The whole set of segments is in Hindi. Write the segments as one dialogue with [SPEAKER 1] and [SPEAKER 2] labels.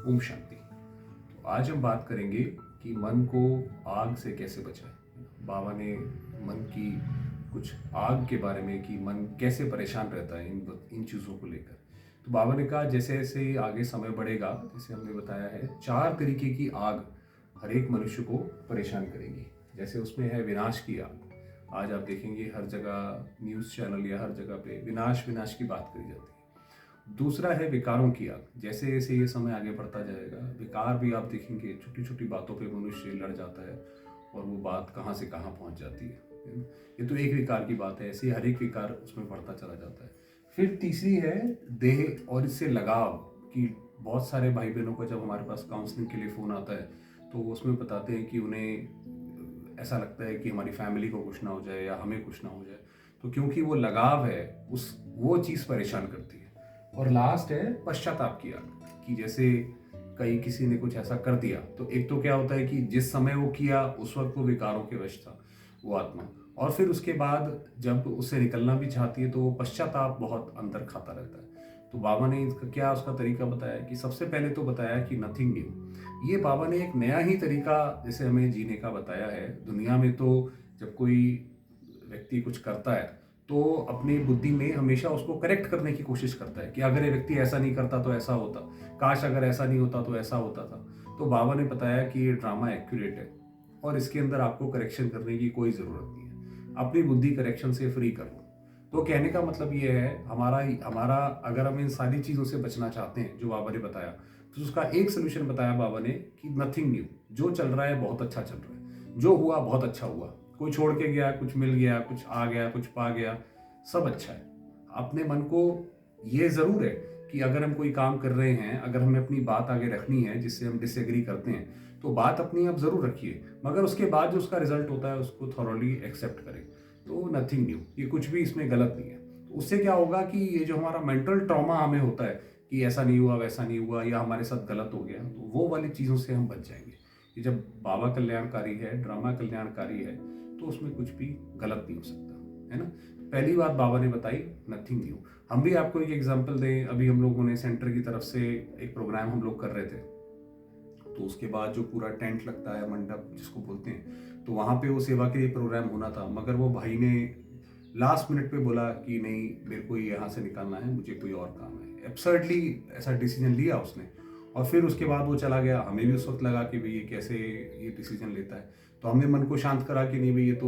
[SPEAKER 1] ओम शांति। तो आज हम बात करेंगे कि मन को आग से कैसे बचाएं। बाबा ने मन की कुछ आग के बारे में कि मन कैसे परेशान रहता है इन चीज़ों को लेकर। तो बाबा ने कहा जैसे जैसे आगे समय बढ़ेगा, जैसे हमने बताया है, 4 तरीके की आग हर एक मनुष्य को परेशान करेगी। जैसे उसमें है विनाश की आग। आज आप देखेंगे हर जगह न्यूज़ चैनल या हर जगह पे विनाश विनाश की बात करी जाती है। दूसरा है विकारों की आग। जैसे जैसे ये समय आगे बढ़ता जाएगा, विकार भी आप देखेंगे, छोटी छोटी बातों पे मनुष्य लड़ जाता है और वो बात कहाँ से कहाँ पहुँच जाती है ना? ये तो एक विकार की बात है, ऐसे हर एक विकार उसमें बढ़ता चला जाता है। फिर तीसरी है देह और इससे लगाव की। बहुत सारे भाई बहनों का जब हमारे पास काउंसलिंग के लिए फ़ोन आता है तो उसमें बताते हैं कि उन्हें ऐसा लगता है कि हमारी फैमिली को कुछ ना हो जाए या हमें कुछ ना हो जाए। तो क्योंकि वो लगाव है, उस वो चीज़ परेशान करती है। और लास्ट है पश्चाताप की आग, कि जैसे कहीं किसी ने कुछ ऐसा कर दिया तो एक तो क्या होता है कि जिस समय वो किया उस वक्त वो विकारों के वश था वो आत्मा, और फिर उसके बाद जब उससे निकलना भी चाहती है तो वो पश्चाताप बहुत अंदर खाता रहता है। तो बाबा ने इसका क्या उसका तरीका बताया कि सबसे पहले तो बताया कि नथिंग न्यू। ये बाबा ने एक नया ही तरीका जैसे हमें जीने का बताया है। दुनिया में तो जब कोई व्यक्ति कुछ करता है तो अपनी बुद्धि में हमेशा उसको करेक्ट करने की कोशिश करता है कि अगर ये व्यक्ति ऐसा नहीं करता तो ऐसा होता, काश अगर ऐसा नहीं होता तो ऐसा होता था। तो बाबा ने बताया कि ये ड्रामा एक्यूरेट है और इसके अंदर आपको करेक्शन करने की कोई ज़रूरत नहीं है। अपनी बुद्धि करेक्शन से फ्री कर लो। तो कहने का मतलब ये है, हमारा हमारा अगर हम इन सारी चीज़ों से बचना चाहते हैं जो बाबा ने बताया, तो उसका एक सोल्यूशन बताया बाबा ने कि नथिंग न्यू। जो चल रहा है बहुत अच्छा चल रहा है, जो हुआ बहुत अच्छा हुआ, कोई छोड़ के गया, कुछ मिल गया, कुछ आ गया, कुछ पा गया, सब अच्छा है। अपने मन को ये ज़रूर है कि अगर हम कोई काम कर रहे हैं, अगर हमें अपनी बात आगे रखनी है जिससे हम डिसएग्री करते हैं, तो बात अपनी आप ज़रूर रखिए, मगर उसके बाद जो उसका रिजल्ट होता है उसको थॉरोली एक्सेप्ट करें। तो नथिंग न्यू, ये कुछ भी इसमें गलत नहीं है। तो उससे क्या होगा कि ये जो हमारा मेंटल ट्रॉमा हमें होता है कि ऐसा नहीं हुआ, वैसा नहीं हुआ, या हमारे साथ गलत हो गया, तो वो वाली चीज़ों से हम बच जाएंगे। कि जब बाबा कल्याणकारी है, ड्रामा कल्याणकारी है, तो उसमें कुछ भी गलत नहीं हो सकता, है ना। पहली बात बाबा ने बताई नथिंग न्यू। हम भी आपको एक एग्जांपल दें, अभी हम लोगों ने सेंटर की तरफ से एक प्रोग्राम हम लोग कर रहे थे, तो उसके बाद जो पूरा टेंट लगता है, मंडप जिसको बोलते हैं, तो वहाँ पे वो सेवा के लिए प्रोग्राम होना था, मगर वो भाई ने लास्ट मिनट पे बोला कि नहीं, मेरे को यहाँ से निकलना है, मुझे कोई और काम है। एब्सर्डली ऐसा डिसीजन लिया उसने, और फिर उसके बाद वो चला गया। हमें भी उस वक्त लगा कि भाई ये कैसे ये डिसीजन लेता है। तो हमने मन को शांत करा कि नहीं भाई, ये तो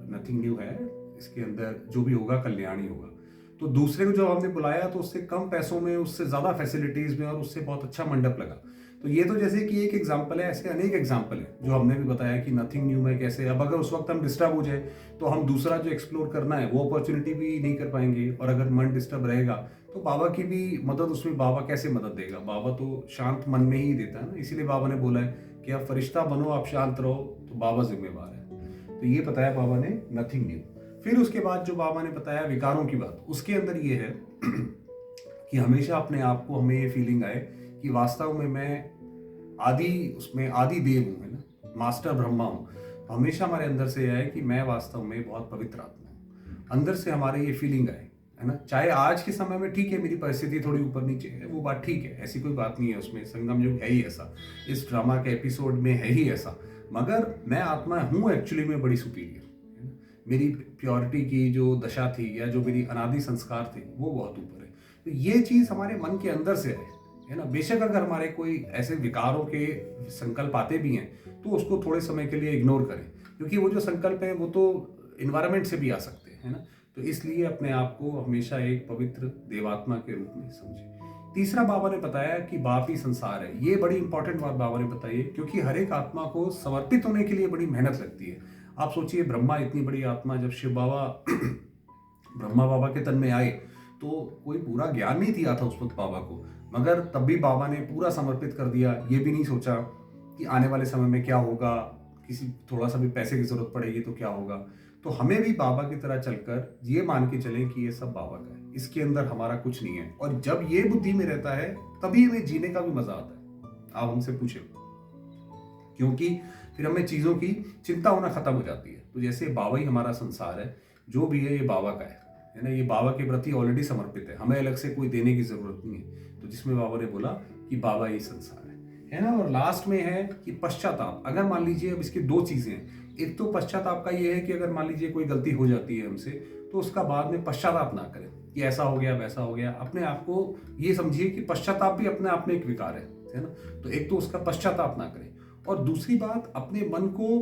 [SPEAKER 1] नथिंग न्यू है, इसके अंदर जो भी होगा कल्याण ही होगा। तो दूसरे को जब हमने बुलाया तो उससे कम पैसों में, उससे ज़्यादा फैसिलिटीज़ में, और उससे बहुत अच्छा मंडप लगा। तो ये तो जैसे कि एक एग्जाम्पल है, ऐसे अनेक एग्जाम्पल है जो हमने भी बताया कि नथिंग न्यू में कैसे। अब अगर उस वक्त हम डिस्टर्ब हो जाए तो हम दूसरा जो एक्सप्लोर करना है वो अपॉर्चुनिटी भी नहीं कर पाएंगे, और अगर मन डिस्टर्ब रहेगा तो बाबा की भी मदद, उसमें बाबा कैसे मदद देगा। बाबा तो शांत मन में ही देता है ना, इसीलिए बाबा ने बोला है कि आप फरिश्ता बनो, आप शांत रहो, तो बाबा जिम्मेवार है। तो ये बताया बाबा ने नथिंग न्यू। फिर उसके बाद जो बाबा ने बताया विकारों की बात, उसके अंदर ये है कि हमेशा अपने आप को, हमें ये फीलिंग आए कि वास्तव में मैं आदि, उसमें आदि देव हूँ, है ना, मास्टर ब्रह्मा हूँ। हमेशा हमारे अंदर से आए कि मैं वास्तव में बहुत पवित्र आत्मा हूँ। अंदर से हमारे ये फीलिंग आए, है ना। चाहे आज के समय में ठीक है मेरी परिस्थिति थोड़ी ऊपर नीचे है, वो बात ठीक है, ऐसी कोई बात नहीं है, उसमें संगम युग है ही ऐसा, इस ड्रामा के एपिसोड में है ही ऐसा। मगर मैं आत्मा हूँ एक्चुअली में बड़ी सुपीरियर, है ना। मेरी प्योरिटी की जो दशा थी, या जो मेरी अनादि संस्कार थे, वो बहुत ऊपर है। तो ये चीज़ हमारे मन के अंदर से आए, है ना। बेशक अगर हमारे कोई ऐसे विकारों के संकल्प आते भी हैं तो उसको थोड़े समय के लिए इग्नोर करें, क्योंकि वो जो संकल्प है वो तो इन्वायरमेंट से भी आ सकते हैं, है ना। तो इसलिए अपने आप को हमेशा एक पवित्र देवात्मा के रूप में समझें। तीसरा बाबा ने बताया कि बाप ही संसार है। ये बड़ी इंपॉर्टेंट बात बाबा ने बताई है, क्योंकि हर एक आत्मा को समर्पित होने के लिए बड़ी मेहनत लगती है। आप सोचिए, ब्रह्मा इतनी बड़ी आत्मा, जब शिव बाबा ब्रह्मा बाबा के तन में आए तो कोई पूरा ज्ञान नहीं दिया था उस वक्त बाबा को, मगर तब भी बाबा ने पूरा समर्पित कर दिया। ये भी नहीं सोचा कि आने वाले समय में क्या होगा, किसी थोड़ा सा भी पैसे की जरूरत पड़ेगी तो क्या होगा। तो हमें भी बाबा की तरह चलकर ये मान के चलें कि ये सब बाबा का है, इसके अंदर हमारा कुछ नहीं है। और जब ये बुद्धि में रहता है तभी हमें जीने का भी मजा आता है। आप हमसे पूछे, क्योंकि फिर हमें चीज़ों की चिंता होना खत्म हो जाती है। तो जैसे बाबा ही हमारा संसार है, जो भी है ये बाबा का है, है ना, ये बाबा के प्रति ऑलरेडी समर्पित है, हमें अलग से कोई देने की जरूरत नहीं है। तो जिसमें बाबा ने बोला कि बाबा ये संसार है ना। और लास्ट में है कि पश्चाताप। अगर मान लीजिए, अब इसकी दो चीजें हैं, एक तो पश्चाताप का ये है कि अगर मान लीजिए कोई गलती हो जाती है हमसे, तो उसका बाद में पश्चाताप ना करें कि ऐसा हो गया वैसा हो गया। अपने आप को ये समझिए कि पश्चाताप भी अपने आप में एक विकार है ना। तो एक तो उसका पश्चाताप ना करें, और दूसरी बात अपने मन को,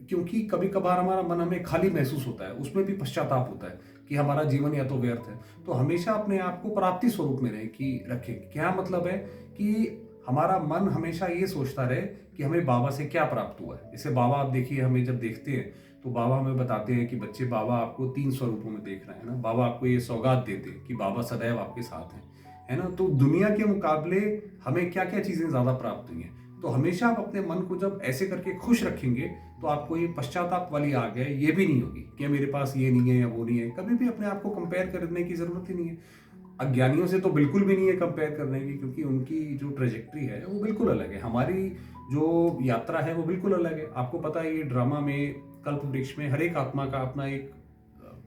[SPEAKER 1] क्योंकि कभी कभार हमारा मन हमें खाली महसूस होता है, उसमें भी पश्चाताप होता है कि हमारा जीवन या तो व्यर्थ है, तो हमेशा अपने आप को प्राप्ति स्वरूप में रहे कि रखें। क्या मतलब है कि हमारा मन हमेशा ये सोचता रहे कि हमें बाबा से क्या प्राप्त हुआ है। जैसे बाबा, आप देखिए, हमें जब देखते हैं तो बाबा हमें बताते हैं कि बच्चे, बाबा आपको 3 स्वरूपों में देख रहे हैं ना। बाबा आपको ये सौगात देते हैं कि बाबा सदैव आपके साथ हैं, है ना। तो दुनिया के मुकाबले हमें क्या क्या चीजें ज्यादा प्राप्त हुई हैं। तो हमेशा आप अपने मन को जब ऐसे करके खुश रखेंगे, तो आपको ये पश्चाताप वाली आग है ये भी नहीं होगी कि मेरे पास ये नहीं है या वो नहीं है। कभी भी अपने आप को कंपेयर करने की जरूरत ही नहीं है। अज्ञानियों से तो बिल्कुल भी नहीं है कंपेयर करने की, क्योंकि उनकी जो ट्रेजेक्ट्री है वो बिल्कुल अलग है, हमारी जो यात्रा है वो बिल्कुल अलग है। आपको पता है, ये ड्रामा में, कल्प वृक्ष में, हर एक आत्मा का अपना एक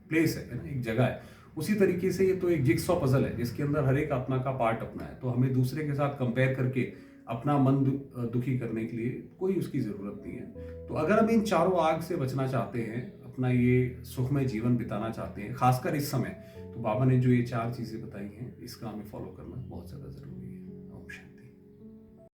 [SPEAKER 1] प्लेस है ना, एक जगह है। उसी तरीके से ये तो एक जिक्सॉ पजल है जिसके अंदर हर एक आत्मा का पार्ट अपना है। तो हमें दूसरे के साथ कंपेयर करके अपना मन दुखी करने के लिए कोई उसकी जरूरत नहीं है। तो अगर हम इन चारों आग से बचना चाहते हैं, अपना ये सुखमय जीवन बिताना चाहते हैं, खासकर इस समय, तो बाबा ने जो ये 4 चीजें बताई हैं, इसका हमें फॉलो करना बहुत ज्यादा जरूरी है।